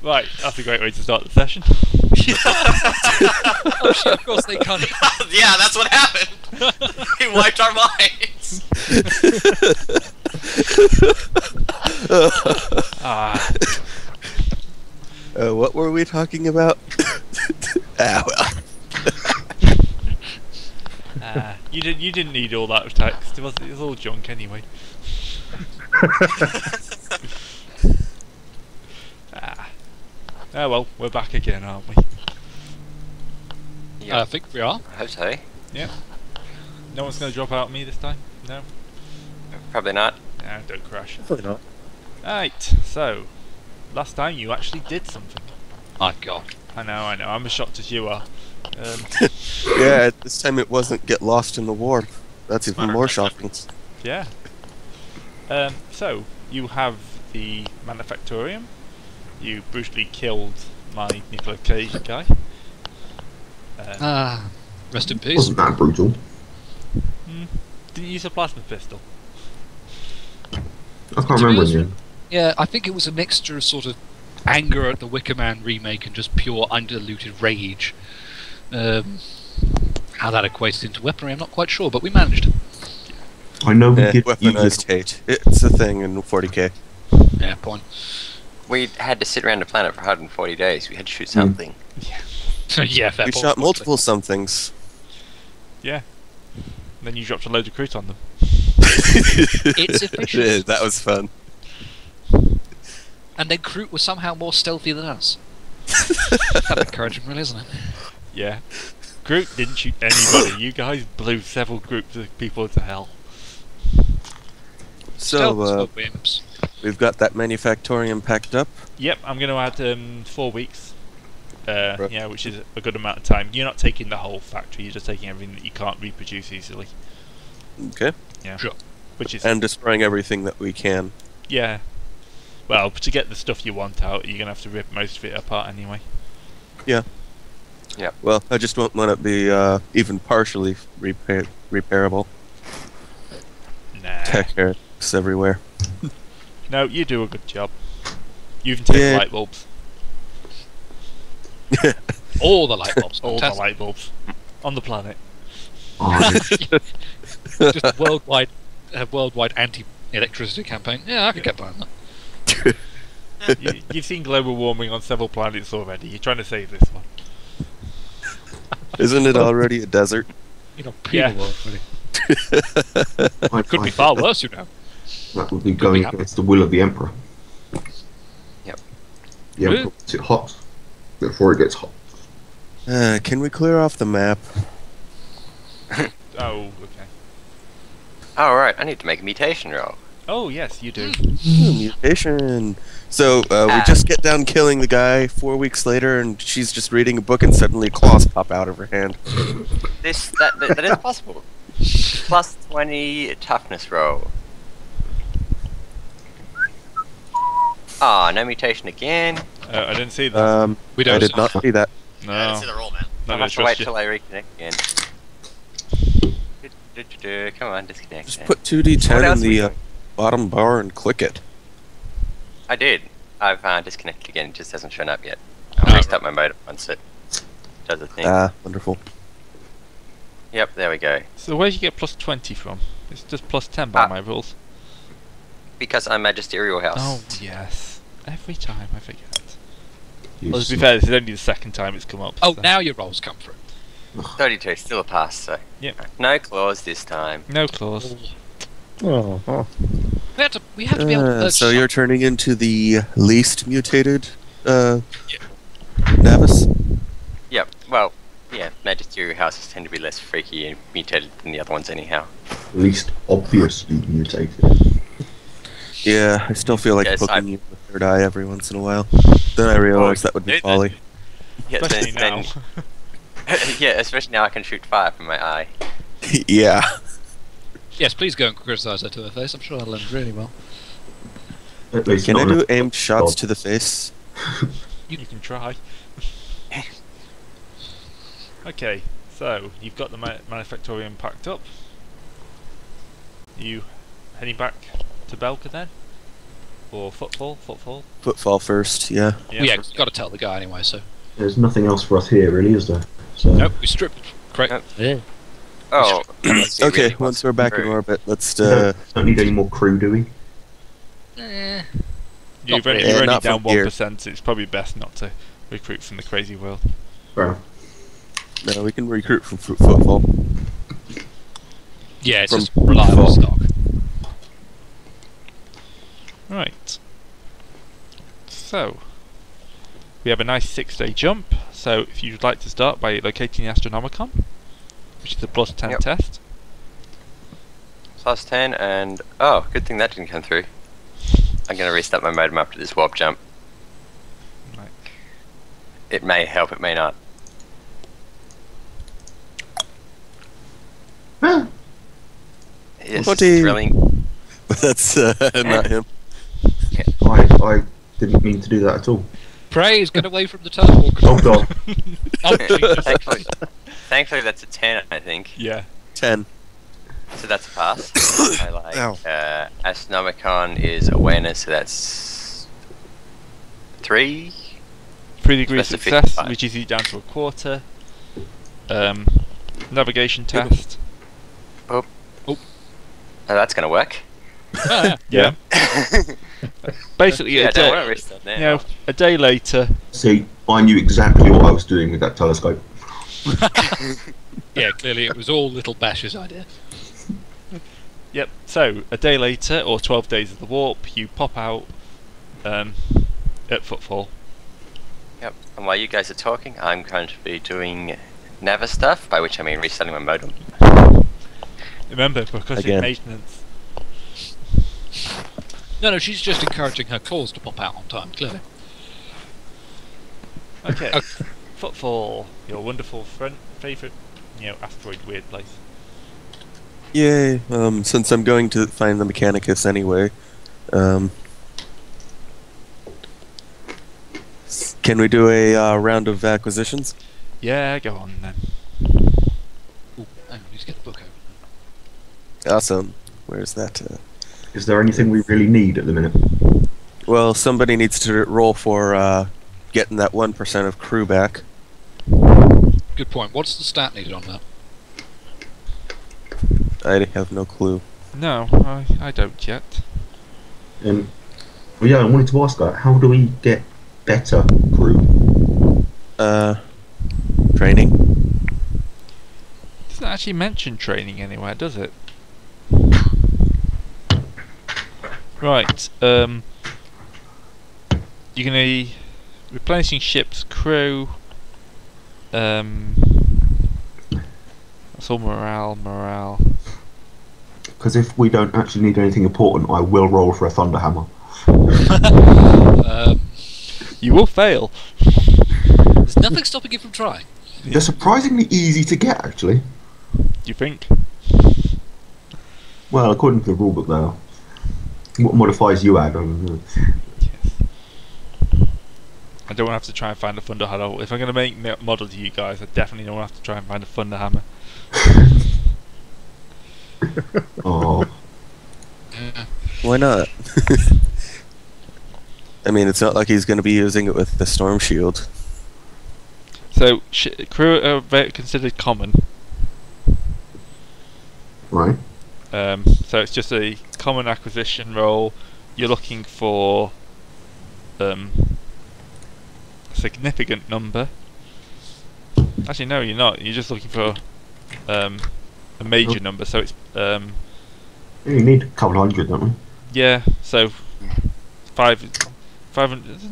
Right, that's a great way to start the session. Oh shit, of course they can't. Yeah, that's what happened. He wiped our minds. Ah, What were we talking about? Well. you didn't need all that text. It was all junk anyway. Oh well, we're back again, aren't we? Yeah, I think we are. I hope so. Yeah. No one's gonna drop out on me this time. No. Probably not. No, don't crash. Definitely not. Right. So, last time you actually did something. My God. I know. I'm as shocked as you are. Yeah, this time it wasn't get lost in the war. That's even more shocking. Yeah. So you have the Manufactorium. You brutally killed my Nicolas Cage guy. Rest in peace. Wasn't that brutal? Didn't use a plasma pistol. I can't remember in the end. Yeah, I think it was a mixture of sort of anger at the Wicker Man remake and just pure undiluted rage. How that equates into weaponry, I'm not quite sure, but we managed. I know we did. Weaponized hate. It's a thing in 40k. Yeah, point. We had to sit around the planet for 140 days. We had to shoot something. Yeah, fair We point. shot multiple somethings. Yeah. Then you dropped a load of cruise on them. It's efficient. That was fun. And then Kroot was somehow more stealthy than us. That's encouraging, really, isn't it? Yeah. Groot didn't shoot anybody. You guys blew several groups of people to hell. So, wimps. we've got that Manufactorium packed up. Yep, I'm going to add 4 weeks. Right. Yeah, which is a good amount of time. You're not taking the whole factory. You're just taking everything that you can't reproduce easily. Okay. Yeah. Sure. Which is And destroying everything that we can. yeah. Well, to get the stuff you want out, you're gonna have to rip most of it apart anyway. Well, I just won't let it be even partially repairable. Nah. Tech everywhere. No, you do a good job. You even take Yeah. light bulbs. All the light bulbs. All the Fantastic. light bulbs on the planet. Oh, Just a worldwide anti-electricity campaign. Yeah, I could get behind that. You've seen global warming on several planets already. You're trying to save this one. Isn't it already a desert? You know, Yeah. people world, really. I Could be find far that worse, you know. That would be going happy. against the will of the Emperor. Yep. The Emperor Really? wants it hot before it gets hot. Can we clear off the map? Oh, okay. Oh, right. I need to make a mutation roll. Oh, yes, you do. Mutation. So, we just get down killing the guy 4 weeks later, and she's just reading a book, and suddenly claws pop out of her hand. That is possible. Plus 20 toughness roll. Ah, no mutation again. I didn't see that. We I don't. did not see that. No. I didn't see the roll, man. Not I'll gonna have to wait trust you. till I reconnect again. Come on, disconnect. Just then. put What 2d10 else in are we the doing? bottom bar and click it. I did. I've disconnected again. It just hasn't shown up yet. I'll restart my modem once it does a thing. Ah, wonderful. Yep, there we go. So where did you get plus 20 from? It's just plus 10 by my rules. Because I'm Magisterial House. Oh, yes. Every time I forget. You Well, to be sn- fair, this is only the second time it's come up. Oh, so- now your rolls come through. 32, still a pass, so. Yep. No claws this time. No claws. We have to be able to purge So some- you're turning into the least mutated Navis? Yep, well, yeah, Magisterial Houses tend to be less freaky and mutated than the other ones anyhow. least obviously mutated. Yeah, I still feel like Yes, poking I'm- you with the third eye every once in a while. Then I realized that would be Then- folly. Yeah, Especially then, now. yeah, especially now I can shoot fire from my eye. Yeah. Yes, please go and criticise her to her face. I'm sure that'll end really well. At least Can I not do enough- aimed shots God. to the face? You can try. Okay, so you've got the Manufactorium packed up. You heading back to Belka then? or footfall? Footfall? Footfall first, yeah. Yeah, you got to tell the guy anyway. So There's nothing else for us here, really, is there? So, nope, we stripped. Correct. Nope. Yeah. Oh, unless he Okay, really once wants we're back in through. orbit, let's don't need any more crew, do we? You're Not only, really. you're only Not down from here. 1%, so it's probably best not to recruit from the crazy world. Fair enough. no, we can recruit from footfall. Yeah, it's From just reliable footfall. stock. Right. So, we have a nice 6-day jump. So, if you'd like to start by locating the Astronomicon, which is a plus 10 Yep. test. Plus 10 and... Oh, good thing that didn't come through. I'm going to restart my modem after this warp jump. Right. It may help, it may not. Ah, It's Buddy. thrilling. But that's not him. I didn't mean to do that at all. Praise, get away from the teleporter. Oh god. Oh, Jesus. Thankfully that's a 10, I think. Yeah. 10. So that's a pass. I like. Ow. Astronomicon is awareness, so that's 3. 3 degrees That's a success, 55. which is you down to a quarter. Navigation test. Oh, that's going to work. Oh, yeah. Yeah. Basically, Yeah, a don't day, want to restart now. you know, a day later. See, I knew exactly what I was doing with that telescope. Yeah, clearly it was all Little Bash's idea. Yep. So a day later, or 12 days of the warp, you pop out at footfall. Yep. And while you guys are talking, I'm going to be doing Nava stuff, by which I mean restarting my modem. Remember, because Again. it's maintenance. No, she's just encouraging her claws to pop out on time, clearly. Okay. Okay. Footfall, your wonderful favourite, asteroid weird place. Yay. Since I'm going to find the Mechanicus anyway, can we do a round of acquisitions? Yeah, go on then. Ooh, hang on, let's get the book open. Awesome. Where's that? Is there anything we really need at the minute? Well, somebody needs to roll for getting that 1% of crew back. Good point. What's the stat needed on that? I have no clue. No, I don't yet. Well, yeah, I wanted to ask that. How do we get better crew? Training. Doesn't actually mention training anywhere, does it? Right. You're gonna be replenishing ship's crew. That's all morale. Because if we don't actually need anything important, I will roll for a Thunderhammer. You will fail. There's nothing stopping you from trying. They're surprisingly easy to get, actually. Do you think? Well, according to the rulebook, they are. What modifiers you add? Yes. I don't want to have to try and find a Thunder Hammer. If I'm going to make model to you guys, I definitely don't want to have to try and find a Thunder Hammer. Oh, Yeah. Why not? I mean, it's not like he's going to be using it with the Storm Shield. So, crew are considered common. right. So it's just a common acquisition role. You're looking for a significant number. Actually, no, you're not. You're just looking for a major number. So it's We need a couple hundred, don't we? yeah. So 500.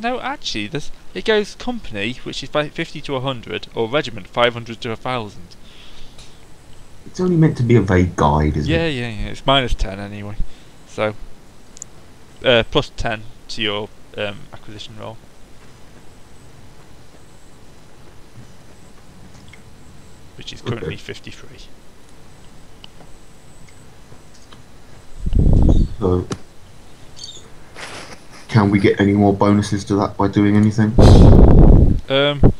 No, actually, it goes company, which is 50 to 100, or regiment 500 to 1,000. It's only meant to be a vague guide, isn't Yeah, it? yeah, yeah. It's minus 10 anyway. So plus 10 to your acquisition roll. Which is currently 53. So, can we get any more bonuses to that by doing anything? The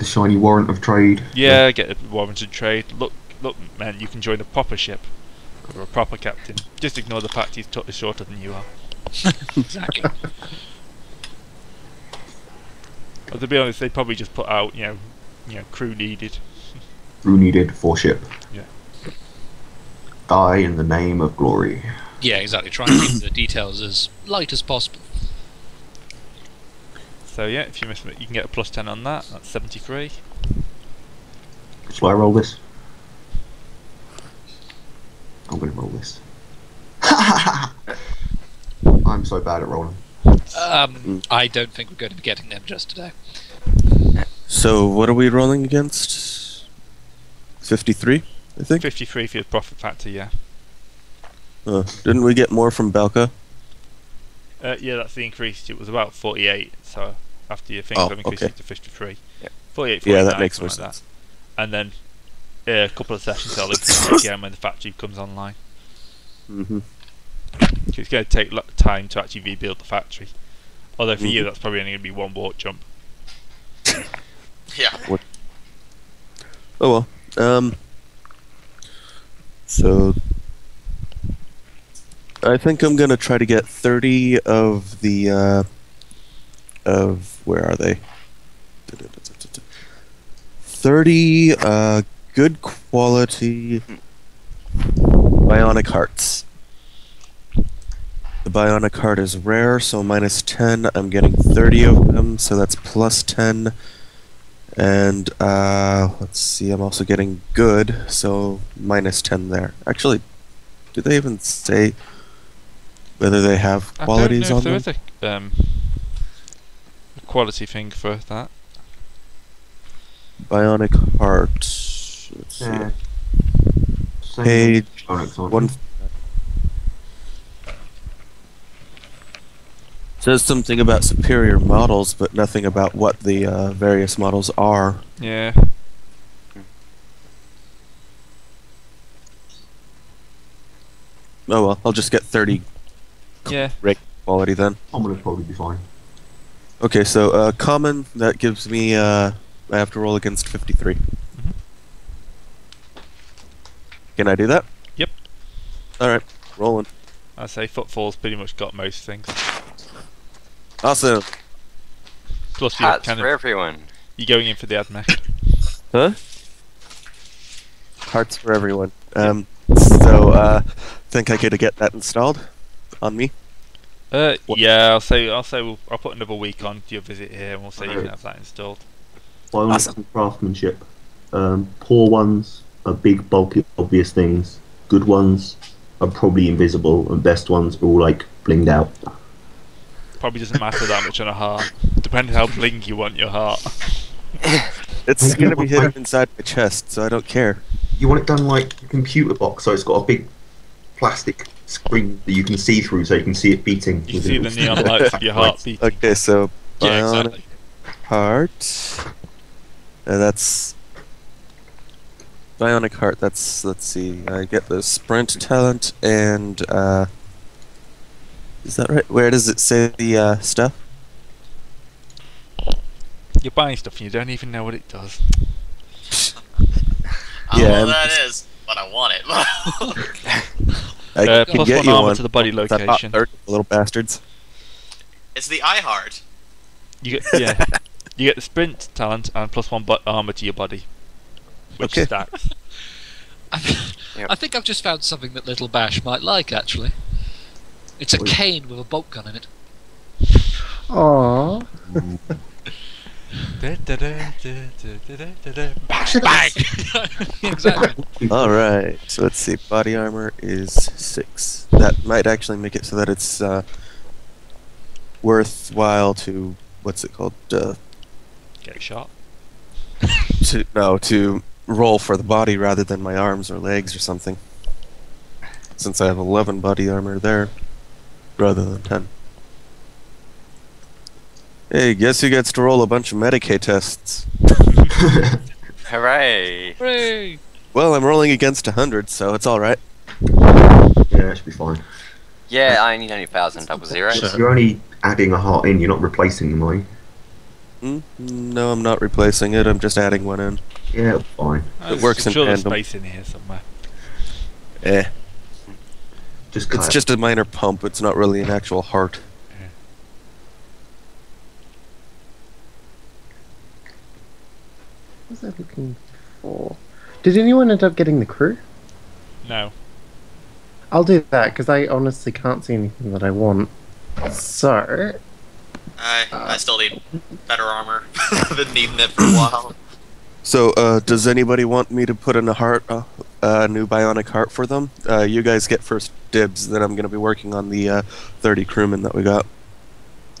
shiny warrant of trade. Yeah, get a warranted trade. Look, man, you can join a proper ship or a proper captain. Just ignore the fact he's totally shorter than you are. Exactly. Well, to be honest, they probably just put out, crew needed. Crew needed for ship. Yeah. Die in the name of glory. Yeah, exactly. Try and keep the details as light as possible. So yeah, if you miss it, you can get a +10 on that. That's 73. Shall I roll this? I'm going to roll this. I'm so bad at rolling. I don't think we're going to be getting them just today. So what are we rolling against? 53, I think. 53 for your profit factor, yeah. Didn't we get more from Belka? Yeah, that's the increase. It was about 48. So after your things, I've increased it to 53. Yeah. 48. Yeah, 49, that makes more something like sense. that. And then a couple of sessions I'll increase it again when the factory comes online. Mm-hmm. It's going to take time to actually rebuild the factory. Although for you, that's probably only going to be one warp jump. Yeah. Oh well. So I think I'm gonna try to get 30 of the where are they? 30 good quality bionic hearts. The bionic heart is rare, so -10. I'm getting 30 of them, so that's +10. And let's see, I'm also getting good, so -10 there. Actually, do they even say whether they have qualities on them? I don't know if there is a quality thing for that. Bionic heart. Let's see. Page 1. Says something about superior models, but nothing about what the various models are. Yeah. Oh well, I'll just get 30 Yeah. rate quality then. I'm going to probably be fine. Okay, so common, that gives me, I have to roll against 53. Mhm. Can I do that? Yep. Alright, rolling. I say footfall's pretty much got most things. Awesome. Plus you're Hats for everyone. you're going in for the AdMech. Huh? Hearts for everyone. So, think I could get that installed on me? Yeah, I'll put another week on your visit here, and we'll say you can have that installed. Bionic Awesome. craftsmanship. Poor ones are big, bulky, obvious things. Good ones are probably invisible, and best ones are all like blinged out. Probably doesn't matter that much on a heart, depending how bling you want your heart. It's gonna be hidden inside my chest, so I don't care. You want it done like a computer box, so it's got a big plastic screen that you can see through, so you can see it beating. You can see the neon lights of your heart beating. Okay, so Yeah, bionic exactly. heart. That's bionic heart. That's, let's see. I get the sprint talent and is that right? Where does it say the stuff? You're buying stuff and you don't even know what it does. I don't Yeah, know what that is, but I want it. I can plus get one you armor one. to the body That's about location. 30, little bastards. It's the iHeart. You get you get the sprint talent and plus one armor to your body, which Okay. stacks. I think I've just found something that Little Bash might like, actually. It's a cane with a bolt gun in it. Aww. Bang! Exactly. Alright, so let's see. Body armor is 6. That might actually make it so that it's worthwhile to, what's it called? Get shot. To roll for the body rather than my arms or legs or something. Since I have 11 body armor there, rather than 10. Hey, guess who gets to roll a bunch of Medicaid tests? Hooray! Hooray! Well, I'm rolling against 100, so it's alright. Yeah, that should be fine. Yeah, I need only 1,000 double zeros. You're only adding a heart in, you're not replacing them, are you? No, I'm not replacing it, I'm just adding one in. Yeah, fine. It works I'm in sure there's tandem. space in here somewhere. Eh. Just It's just a minor pump. It's not really an actual heart. What was I looking for? Did anyone end up getting the crew? No. I'll do that because I honestly can't see anything that I want. So, I still need better armor. I've been needing it for a while. So, does anybody want me to put in a heart, new bionic heart for them? You guys get first dibs. Then I'm going to be working on the 30 crewmen that we got.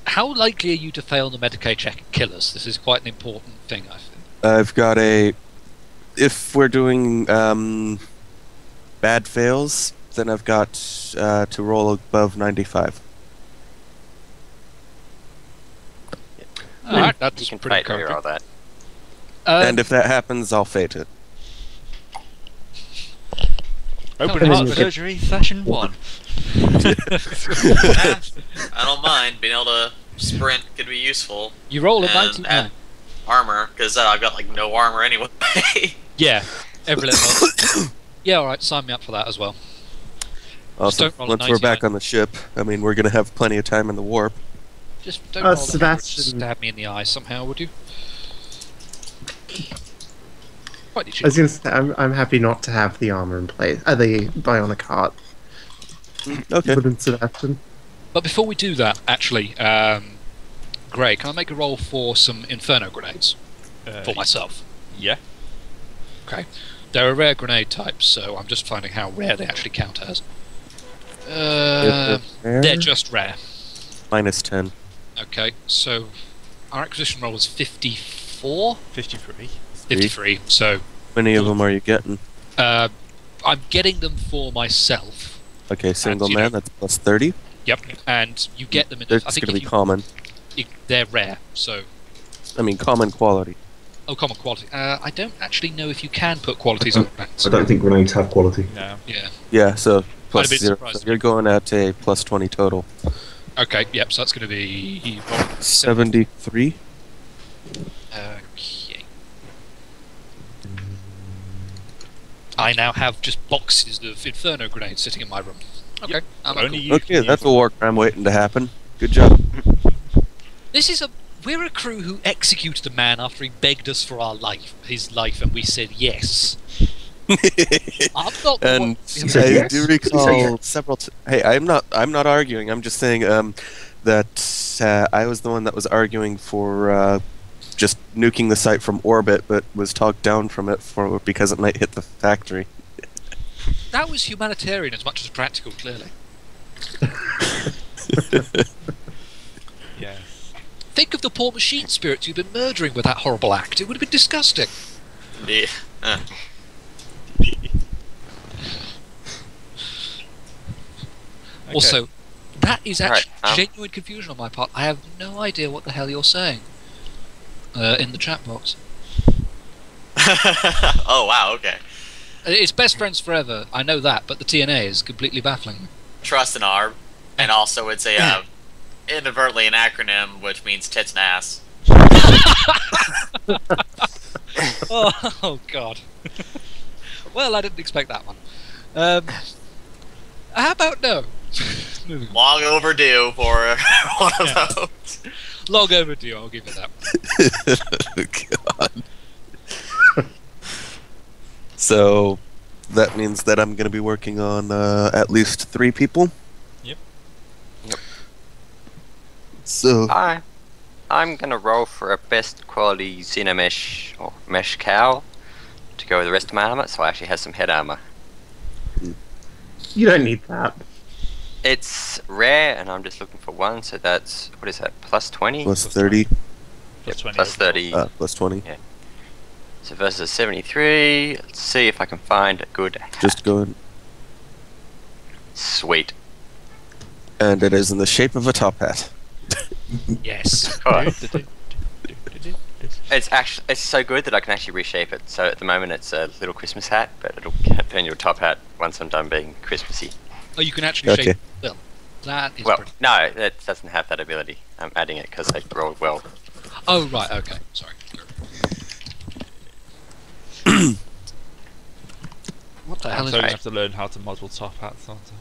How likely are you to fail the Medicaid check and kill us? This is quite an important thing, I think. I've got a. If we're doing bad fails, then I've got to roll above 95. Alright, You that's can pretty fight concrete. reroll that. And if that happens, I'll fate it. Open no, heart it's- surgery session 1. I don't mind. Being able to sprint could be useful. You roll a And 99. add armor, because I've got like no armor anyway. Yeah, every little. Yeah, alright, sign me up for that as well. Also, don't roll a once we're back 99. on the ship, I mean, we're going to have plenty of time in the warp. Just don't roll Sebastian. stab me in the eye somehow, would you? Quite I was going to say, I'm happy not to have the armor in place. The bionic heart. Okay. Wooden Sebastian. But before we do that, actually, Gray, can I make a roll for some Inferno grenades for myself? Yeah. Okay. They're a rare grenade type, so I'm just finding how rare they actually count as. They're just rare. Minus 10. Okay, so our acquisition roll was 54? 53. 53, so How many of them are you getting? I'm getting them for myself. Okay, single you man, know- that's plus 30. Yep, and you get them in. That's I think going to if be common. they're rare, so I mean, common quality. common quality. I don't actually know if you can put qualities on grenades. I don't think grenades have quality. No. Yeah. Yeah, so I'd plus be 0. surprised. So you're going at a plus 20 total. Okay. Yep. So that's going to be 73. Okay. I now have just boxes of Inferno grenades sitting in my room. Okay. I'm Only cool. you Okay, can that's use a them. war crime waiting to happen. Good job. This is we're a crew who executed a man after he begged us for his life, and we said yes. I'm not the one. And said I yes? do He said recall yes. several. Hey, I'm not arguing. I'm just saying that I was the one that was arguing for just nuking the site from orbit, but was talked down from it because it might hit the factory. That was humanitarian as much as practical, clearly. Yes. Think of the poor machine spirits you've been murdering with that horrible act. It would have been disgusting. Indeed. Okay. Also, that is Right, actually genuine confusion on my part. I have no idea what the hell you're saying in the chat box. Oh wow. Okay. It's best friends forever. I know that, but the TNA is completely baffling me. Trust and arm, and also it's a inadvertently an acronym which means tits and ass. Oh God. Well, I didn't expect that one. How about no? Moving on. Long overdue for one of Yeah. those. Long overdue. I'll give you that. God. So that means that I'm going to be working on at least 3 people. Yep. Yep. So I'm gonna roll for a best quality Xenomesh or mesh cowl to go with the rest of my armor, so I actually have some head armor. You don't need that. It's rare, and I'm just looking for one, so that's, what is that, plus 20? plus 30, Plus 20 Plus overall. 30. plus 20. So versus 73. Let's see if I can find a good hat. Just go in. Sweet. And it is in the shape of a top hat. Yes. It's so good that I can actually reshape it. So at the moment it's a little Christmas hat, but it'll turn into a top hat once I'm done being Christmassy. Oh, you can actually Okay. shape it. Well, that is Well, pretty. no, it doesn't have that ability. I'm adding it because I rolled well. Oh, right. Okay. Sorry. What The hell is So you that? have to learn how to model top hats, aren't you?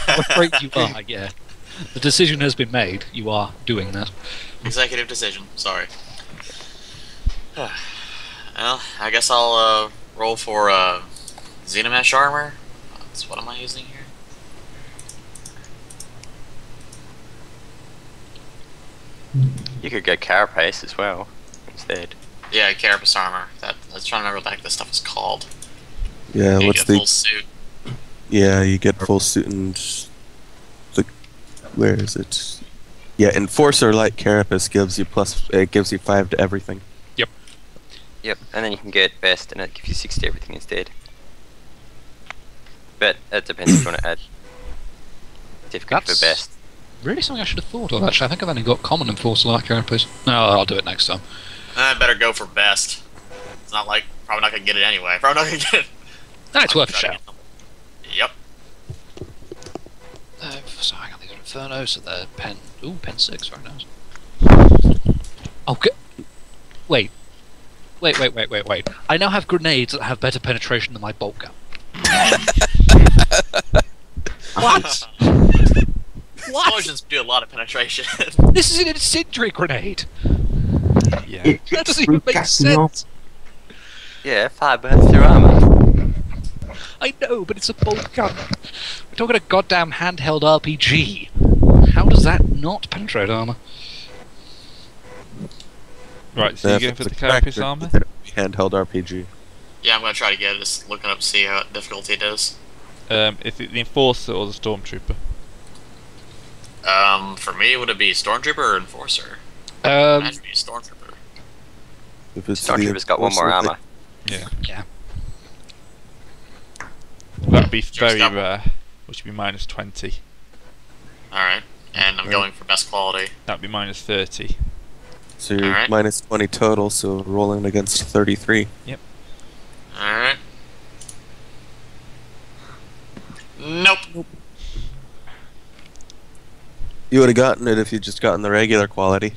What afraid you are, yeah. The decision has been made. You are doing that. Executive decision. Sorry. Well, I guess I'll roll for Xenomesh armor. That's what am I using here? You could go Carapace as well instead. Yeah, Carapace armor. I was trying to remember what the heck this stuff is called. Yeah, You what's get the? full suit. Yeah, you get full suit and the. Where is it? Yeah, Enforcer like Carapace gives you it gives you 5 to everything. Yep, and then you can get Best, and it gives you 6 to everything instead. But it depends if you want to add difficulty That's- for Best. Really something I should have thought of, actually. I think I've only got common Enforcer like Carapace. No, I'll do it next time. I better go for best. It's not like probably not gonna get it anyway. Probably not gonna get it. No, it's worth a Try to shout. get something. Yep. So hang on, these are Inferno, so they're pen. Ooh, pen 6, very nice. Okay. Wait. I now have grenades that have better penetration than my bolt gun. What? What? Explosions do a lot of penetration. This is an incendiary grenade! Yeah. That doesn't even make sense! Yeah, 5 burns through armor. I know, but it's a bolt gun. We're talking a goddamn handheld RPG. How does that not penetrate armor? Right, so you're going for the Carapace armor? Handheld RPG. Yeah, I'm gonna try to get it. Just looking up, see how difficulty it is. Is it the Enforcer or the Stormtrooper? For me, would it be Stormtrooper or Enforcer? Um, Imagine be Stormtrooper. If it's the Stormtrooper's got 1 more Enforcer, armor. Yeah. yeah. That'd be Just very got- rare, which would be minus 20. Alright, and I'm Right. going for best quality. That'd be minus 30. So you're Alright. minus 20 total, so rolling against 33. Alright. Nope. You would have gotten it if you'd just gotten the regular quality.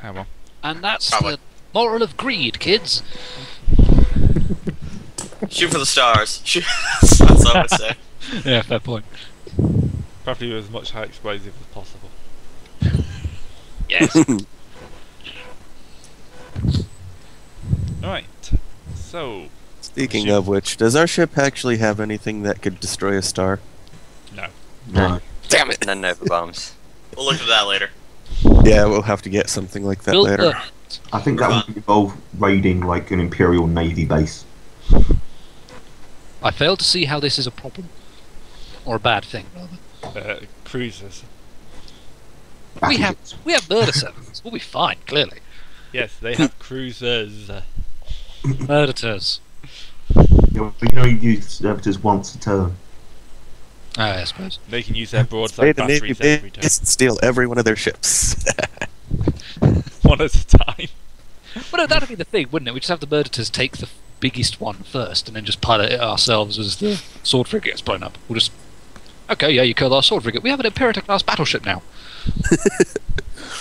Ah, well. And that's Probably. the moral of greed, kids. Shoot for the stars. Shoot. That's what I would say. Yeah, fair point. Probably with as much high explosive as possible. Yes. Alright, so, Speaking Ship. of which, does our ship actually have anything that could destroy a star? no. No. Damn it! And then Nova Bombs. We'll look at that later. Yeah, we'll have to get something like that Build later. I think that would involve raiding like an Imperial Navy base. I fail to see how this is a problem. Or a bad thing, rather. Cruisers. We have murder servants. We'll be fine, clearly. Yes, they have cruisers. Murderers. You know, you use servitors once a turn. I suppose. They can use their Raid broadside a Navy batteries every day. base and steal every one of their ships. One at a time. Well, no, that'd be the thing, wouldn't it? We just have the murderers take the biggest one first, and then just pilot it ourselves as the sword frigate gets blown up. We'll just... Okay, yeah, you killed our sword frigate. We have an Imperator-class battleship now.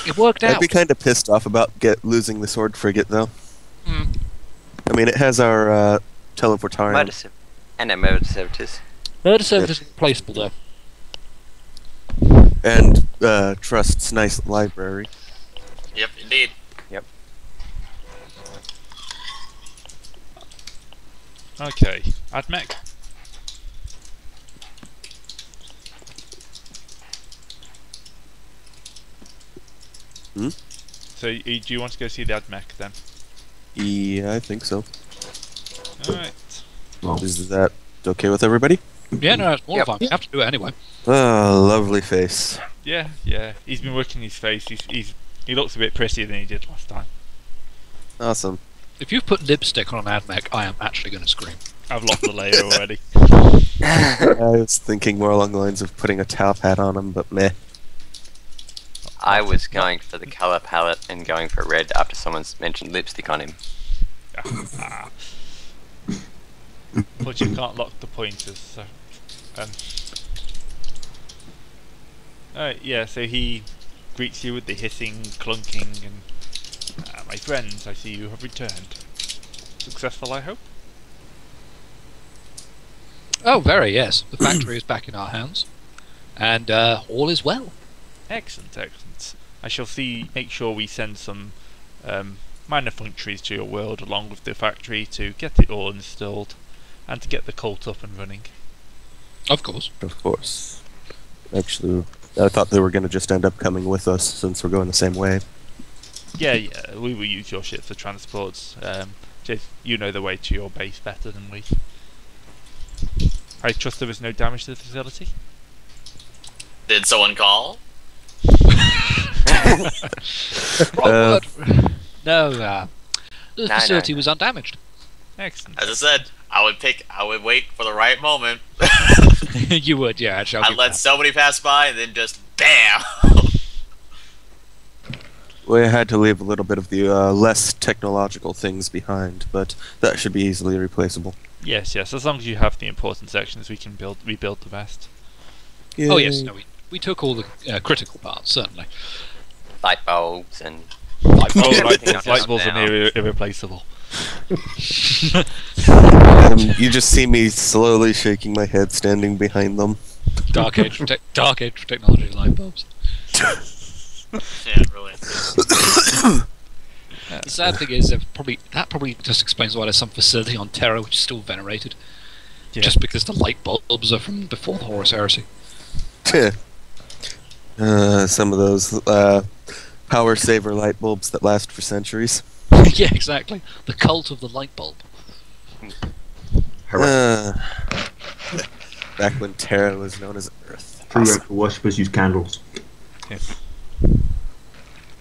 It worked I'd out. be kind of pissed off about losing the sword frigate, though. Mm. I mean, it has our teleportarium. Murder Civ- and then Murder Servitors. Murder service is replaceable, though. And Trust's nice library. Yep, indeed. Okay, Admech. Hmm? So, do you want to go see the Admech then? Yeah, I think so. Alright. Well, Is that okay with everybody? Yeah, no, it's more Yep. fun. We have to do it anyway. Ah, lovely face. Yeah, yeah. He's been working his face. He looks a bit prettier than he did last time. Awesome. If you've put lipstick on an AdMech, I am actually going to scream. I've lost the layer already. I was thinking more along the lines of putting a top hat on him, but meh. I was going for the colour palette and going for red after someone's mentioned lipstick on him. Ah. But you can't lock the pointers, so... Alright, yeah, so he greets you with the hissing, clunking, and... My friends, I see you have returned. Successful, I hope? Oh, very, yes. The factory is back in our hands. And all is well. Excellent, excellent. I shall make sure we send some minor functionaries to your world along with the factory to get it all installed and to get the cult up and running. Of course. Of course. Actually, I thought they were going to just end up coming with us since we're going the same way. Yeah, we will use your ship for transports. You know the way to your base better than we. I trust there was no damage to the facility? Did someone call? No, the No, facility no. was undamaged. Excellent. As I said, I would wait for the right moment. You would, yeah. Actually, I'll I'd give let that. somebody pass by and then just BAM! We had to leave a little bit of the less technological things behind, but that should be easily replaceable. Yes, as long as you have the important sections, we can rebuild the rest. Oh, yes, Yay. no, we took all the critical parts, certainly. Light bulbs and Like, Oh, Everything else light is bulbs are down. irreplaceable. You just see me slowly shaking my head standing behind them. Dark Age technology light bulbs. Yeah, really. The sad thing is, that probably just explains why there's some facility on Terra which is still venerated. Yeah. Just because the light bulbs are from before the Horus Heresy. Some of those power saver light bulbs that last for centuries. Yeah, exactly. The cult of the light bulb. Back when Terra was known as Earth. True Earth worshippers use candles. Yes.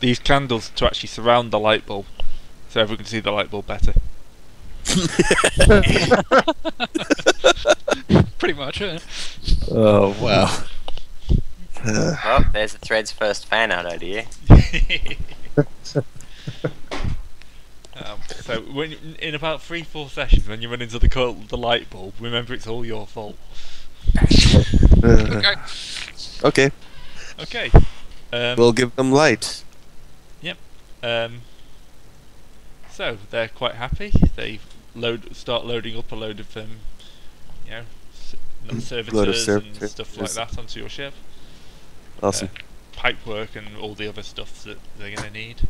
These candles to actually surround the light bulb, so everyone can see the light bulb better. Pretty much, yeah. Oh wow. oh, there's the Thread's first fan art idea. So when in about 3-4 sessions, when you run into the light bulb, remember it's all your fault. Okay. Okay, Okay. we'll give them light. So they're quite happy. They start loading up a load of servitors and stuff like that onto your ship. Awesome. Pipework and all the other stuff that they're going to need.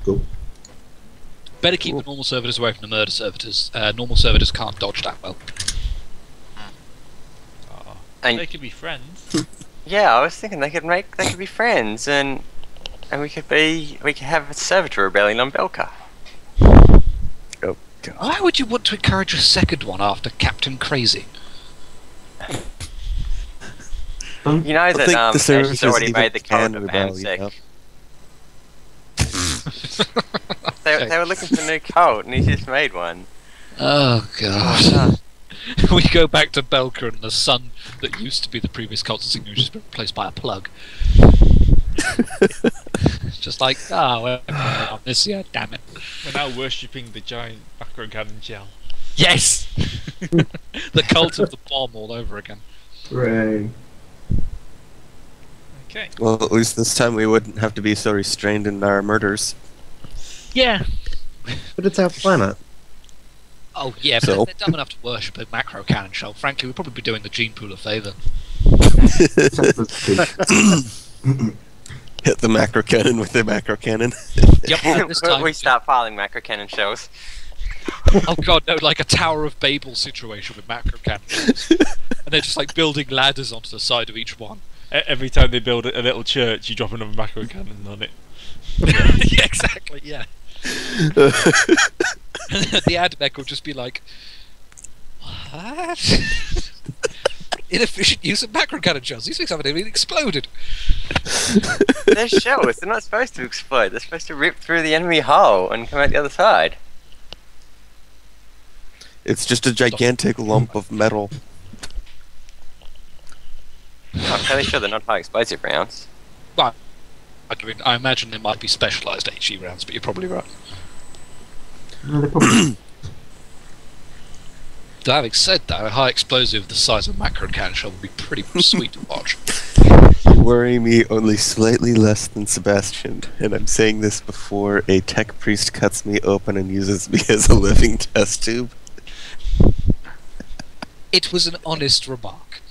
Cool. Better keep the normal servitors away from the murder servitors. Normal servitors can't dodge that well. And They could be friends. yeah, I was thinking they could be friends, and we could have a servitor rebellion on Belka. Oh god. Why would you want to encourage a second one after Captain Crazy? Don't You know I that think the Ashes services already even made the can cult of rebel, you Amsec. know? They were looking for a new cult, and he just made one. Oh god. We go back to Belka and the sun that used to be the previous cult insignia has just been replaced by a plug. Just like, well, on this year, damn it. We're now worshipping the giant macro cannon gel. Yes! The cult of the bomb all over again. Hooray. Okay. Well, at least this time we wouldn't have to be so restrained in our murders. Yeah. But it's our planet. Oh yeah, but So? if they're dumb enough to worship a macro cannon shell, frankly, we'd probably be doing the gene pool a favour. Hit the macro cannon with the macro cannon. Yep, at this time. we start filing macro cannon shells. Oh god, no, like a Tower of Babel situation with macro cannons. And they're just like building ladders onto the side of each one. Every time they build a little church, you drop another macro cannon on it. Yeah, exactly, yeah. The AdMech will just be like, what? Inefficient use of macro cannon shells. These things haven't even exploded. They're shells. They're not supposed to explode. They're supposed to rip through the enemy hull and come out the other side. It's just a gigantic lump of metal. I'm fairly sure they're not high explosive rounds. I imagine there might be specialised HE rounds, but you're probably right. No, they're probably So having said that, a high explosive the size of a macro cannon shell would be pretty sweet to watch. worry me only slightly less than Sebastian, and I'm saying this before a tech priest cuts me open and uses me as a living test tube. It was an honest remark.